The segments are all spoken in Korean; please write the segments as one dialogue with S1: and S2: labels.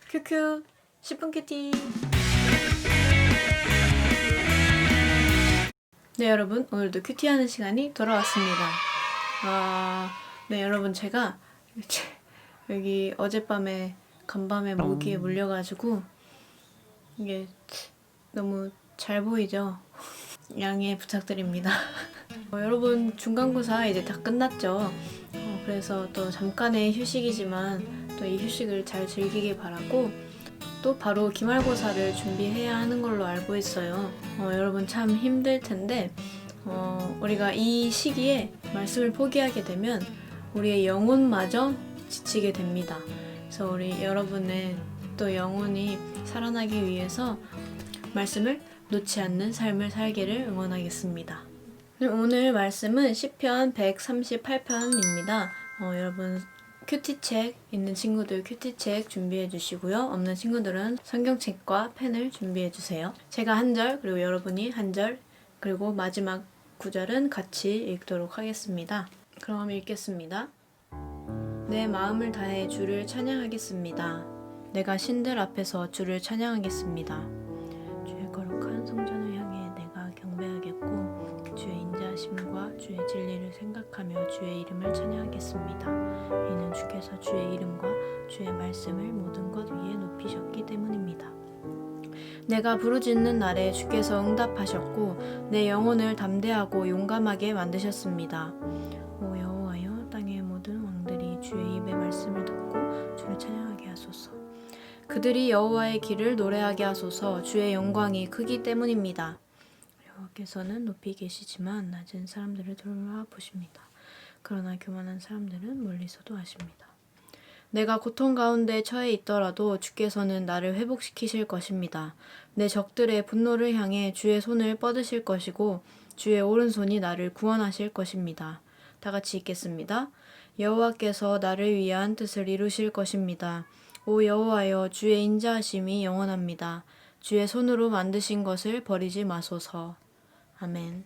S1: 큐큐 10분 큐티. 네 여러분, 오늘도 큐티하는 시간이 돌아왔습니다. 네 여러분, 제가 여기 어젯밤에 간밤에 모기에 물려가지고 이게 너무 잘 보이죠? 양해 부탁드립니다. 여러분, 중간고사 이제 다 끝났죠? 그래서 또 잠깐의 휴식이지만 또 이 휴식을 잘 즐기길 바라고, 또 바로 기말고사를 준비해야 하는 걸로 알고 있어요. 여러분 참 힘들 텐데 우리가 이 시기에 말씀을 포기하게 되면 우리의 영혼마저 지치게 됩니다. 그래서 우리 여러분의 또 영혼이 살아나기 위해서 말씀을 놓지 않는 삶을 살기를 응원하겠습니다. 오늘 말씀은 시편 138편입니다. 여러분 큐티책 있는 친구들 큐티책 준비해 주시고요. 없는 친구들은 성경책과 펜을 준비해 주세요. 제가 한 절, 그리고 여러분이 한 절, 그리고 마지막 구절은 같이 읽도록 하겠습니다. 그럼 읽겠습니다. 내 마음을 다해 주를 찬양하겠습니다. 내가 신들 앞에서 주를 찬양하겠습니다. 주의 거룩한 성전을 향해 내가 경배하겠고 주의 인자하심과 주의 진리를 생각하며 주의 이름을 찬양하겠습니다. 이는 주께서 주의 이름과 주의 말씀을 모든 것 위에 높이셨기 때문입니다. 내가 부르짖는 날에 주께서 응답하셨고 내 영혼을 담대하고 용감하게 만드셨습니다. 오 여호와여, 땅의 모든 왕들이 주의 입의 말씀을 듣고 주를 찬양하게 하소서. 그들이 여호와의 길을 노래하게 하소서. 주의 영광이 크기 때문입니다. 여호와께서는 높이 계시지만 낮은 사람들을 돌아보십니다. 그러나 교만한 사람들은 멀리서도 아십니다. 내가 고통 가운데 처해 있더라도 주께서는 나를 회복시키실 것입니다. 내 적들의 분노를 향해 주의 손을 뻗으실 것이고 주의 오른손이 나를 구원하실 것입니다. 다 같이 읽겠습니다. 여호와께서 나를 위한 뜻을 이루실 것입니다. 오 여호와여, 주의 인자하심이 영원합니다. 주의 손으로 만드신 것을 버리지 마소서. 아멘.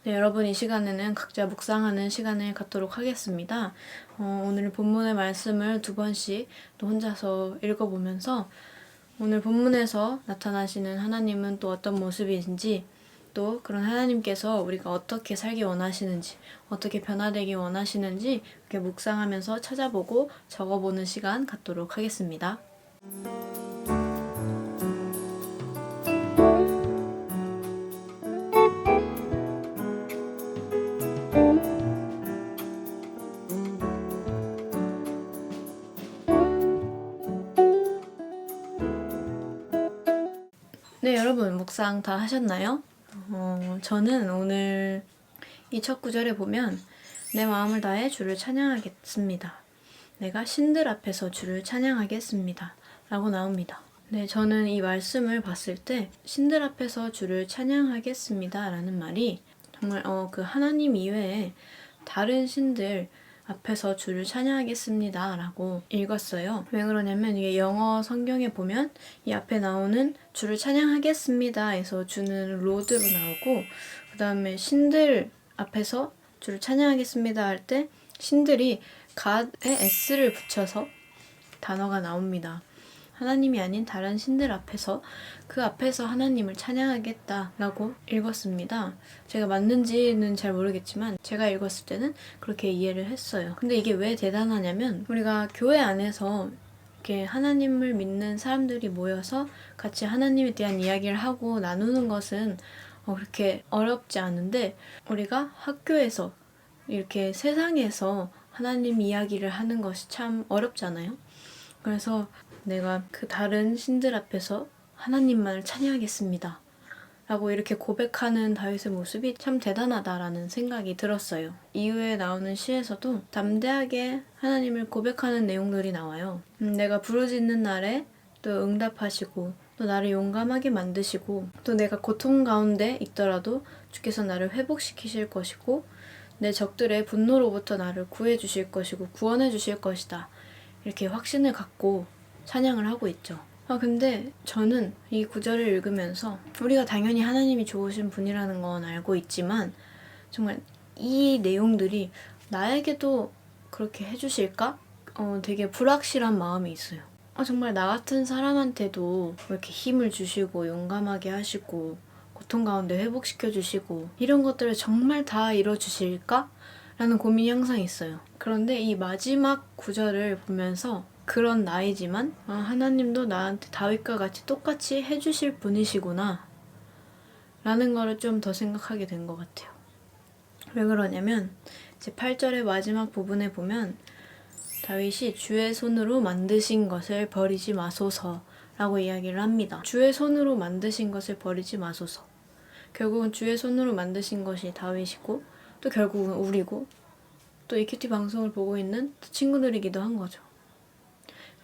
S1: 네, 여러분 이 시간에는 각자 묵상하는 시간을 갖도록 하겠습니다. 오늘 본문의 말씀을 2번씩 또 혼자서 읽어보면서 오늘 본문에서 나타나시는 하나님은 또 어떤 모습인지, 또 그런 하나님께서 우리가 어떻게 살기 원하시는지, 어떻게 변화되기 원하시는지 이렇게 묵상하면서 찾아보고 적어보는 시간 갖도록 하겠습니다. 네, 여러분 묵상 다 하셨나요? 저는 오늘 이 첫 구절에 보면 내 마음을 다해 주를 찬양하겠습니다. 내가 신들 앞에서 주를 찬양하겠습니다. 라고 나옵니다. 네, 저는 이 말씀을 봤을 때 신들 앞에서 주를 찬양하겠습니다. 라는 말이 정말 그 하나님 이외에 다른 신들 앞에서 주를 찬양하겠습니다 라고 읽었어요. 왜 그러냐면 이게 영어 성경에 보면 이 앞에 나오는 주를 찬양하겠습니다 에서 주는 로드로 나오고, 그 다음에 신들 앞에서 주를 찬양하겠습니다 할 때 신들이 God에 S를 붙여서 단어가 나옵니다. 하나님이 아닌 다른 신들 앞에서, 그 앞에서 하나님을 찬양하겠다라고 읽었습니다. 제가 맞는지는 잘 모르겠지만 제가 읽었을 때는 그렇게 이해를 했어요. 근데 이게 왜 대단하냐면 우리가 교회 안에서 이렇게 하나님을 믿는 사람들이 모여서 같이 하나님에 대한 이야기를 하고 나누는 것은 그렇게 어렵지 않은데, 우리가 학교에서 이렇게 세상에서 하나님 이야기를 하는 것이 참 어렵잖아요. 그래서 내가 그 다른 신들 앞에서 하나님만을 찬양하겠습니다 라고 이렇게 고백하는 다윗의 모습이 참 대단하다라는 생각이 들었어요. 이후에 나오는 시에서도 담대하게 하나님을 고백하는 내용들이 나와요. 내가 부르짖는 날에 또 응답하시고 또 나를 용감하게 만드시고, 또 내가 고통 가운데 있더라도 주께서 나를 회복시키실 것이고 내 적들의 분노로부터 나를 구해 주실 것이고 구원해 주실 것이다, 이렇게 확신을 갖고 찬양을 하고 있죠. 근데 저는 이 구절을 읽으면서 우리가 당연히 하나님이 좋으신 분이라는 건 알고 있지만 정말 이 내용들이 나에게도 그렇게 해주실까? 되게 불확실한 마음이 있어요. 정말 나 같은 사람한테도 왜 이렇게 힘을 주시고 용감하게 하시고 고통 가운데 회복시켜 주시고 이런 것들을 정말 다 이뤄주실까? 라는 고민이 항상 있어요. 그런데 이 마지막 구절을 보면서 그런 나이지만 하나님도 나한테 다윗과 같이 똑같이 해주실 분이시구나 라는 거를 좀 더 생각하게 된 것 같아요. 왜 그러냐면 이제 8절의 마지막 부분에 보면 다윗이 주의 손으로 만드신 것을 버리지 마소서라고 이야기를 합니다. 주의 손으로 만드신 것을 버리지 마소서. 결국은 주의 손으로 만드신 것이 다윗이고 또 결국은 우리고 또 EQT 방송을 보고 있는 친구들이기도 한 거죠.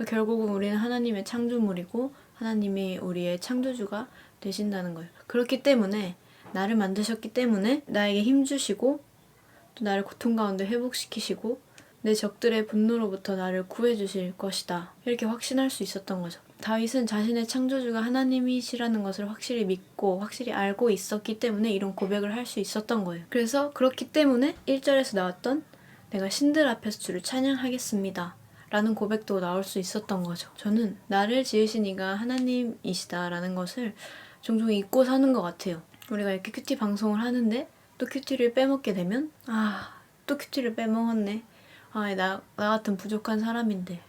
S1: 결국은 우리는 하나님의 창조물이고 하나님이 우리의 창조주가 되신다는 거예요. 그렇기 때문에 나를 만드셨기 때문에 나에게 힘주시고 또 나를 고통 가운데 회복시키시고 내 적들의 분노로부터 나를 구해주실 것이다. 이렇게 확신할 수 있었던 거죠. 다윗은 자신의 창조주가 하나님이시라는 것을 확실히 믿고 확실히 알고 있었기 때문에 이런 고백을 할 수 있었던 거예요. 그래서 그렇기 때문에 1절에서 나왔던 내가 신들 앞에서 주를 찬양하겠습니다 라는 고백도 나올 수 있었던 거죠. 저는 나를 지으신 이가 하나님이시다 라는 것을 종종 잊고 사는 것 같아요. 우리가 이렇게 큐티 방송을 하는데 또 큐티를 빼먹게 되면 또 큐티를 빼먹었네. 나 같은 부족한 사람인데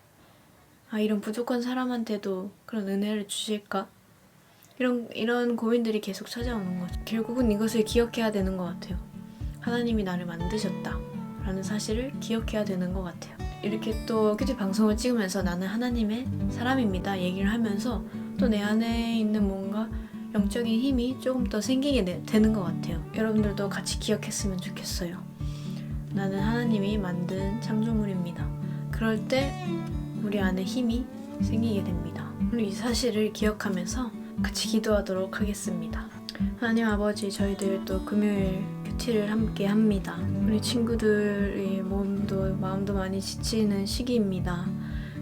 S1: 이런 부족한 사람한테도 그런 은혜를 주실까? 이런 고민들이 계속 찾아오는 거죠. 결국은 이것을 기억해야 되는 것 같아요. 하나님이 나를 만드셨다 라는 사실을 기억해야 되는 것 같아요. 이렇게 또 큐티 방송을 찍으면서 나는 하나님의 사람입니다 얘기를 하면서 또 내 안에 있는 뭔가 영적인 힘이 조금 더 생기게 되는 것 같아요. 여러분들도 같이 기억했으면 좋겠어요. 나는 하나님이 만든 창조물입니다. 그럴 때 우리 안에 힘이 생기게 됩니다. 우리 이 사실을 기억하면서 같이 기도하도록 하겠습니다. 하나님 아버지, 저희들 또 금요일 큐티를 함께 합니다. 우리 친구들의 몸도 마음도 많이 지치는 시기입니다.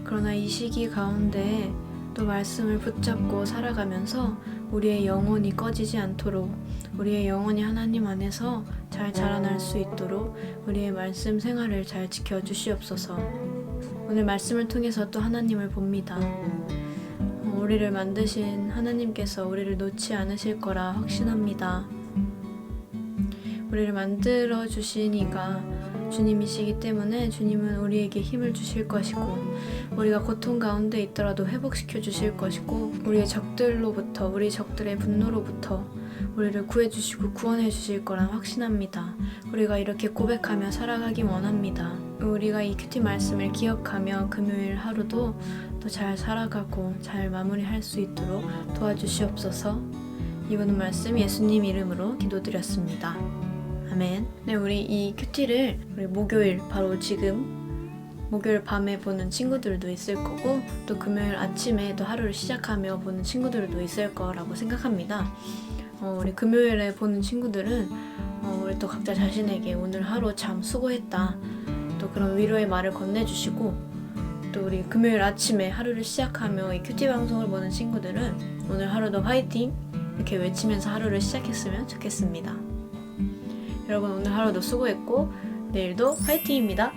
S1: 그러나 이 시기 가운데 또 말씀을 붙잡고 살아가면서 우리의 영혼이 꺼지지 않도록 우리의 영혼이 하나님 안에서 잘 자라날 수 있도록 우리의 말씀 생활을 잘 지켜주시옵소서. 오늘 말씀을 통해서 또 하나님을 봅니다. 우리를 만드신 하나님께서 우리를 놓지 않으실 거라 확신합니다. 우리를 만들어 주신 이가 주님이시기 때문에 주님은 우리에게 힘을 주실 것이고 우리가 고통 가운데 있더라도 회복시켜 주실 것이고 우리의 적들로부터 우리 적들의 분노로부터 우리를 구해주시고 구원해 주실 거란 확신합니다. 우리가 이렇게 고백하며 살아가기 원합니다. 우리가 이 큐티 말씀을 기억하며 금요일 하루도 또 잘 살아가고 잘 마무리할 수 있도록 도와주시옵소서. 이 모든 말씀 예수님 이름으로 기도드렸습니다. 아멘. 네, 우리 이 큐티를 우리 목요일 바로 지금 목요일 밤에 보는 친구들도 있을 거고 또 금요일 아침에 또 하루를 시작하며 보는 친구들도 있을 거라고 생각합니다. 우리 금요일에 보는 친구들은 우리 또 각자 자신에게 오늘 하루 참 수고했다 또 그런 위로의 말을 건네주시고 또 우리 금요일 아침에 하루를 시작하며 이 큐티 방송을 보는 친구들은 오늘 하루도 화이팅 이렇게 외치면서 하루를 시작했으면 좋겠습니다. 여러분 오늘 하루도 수고했고 내일도 화이팅입니다.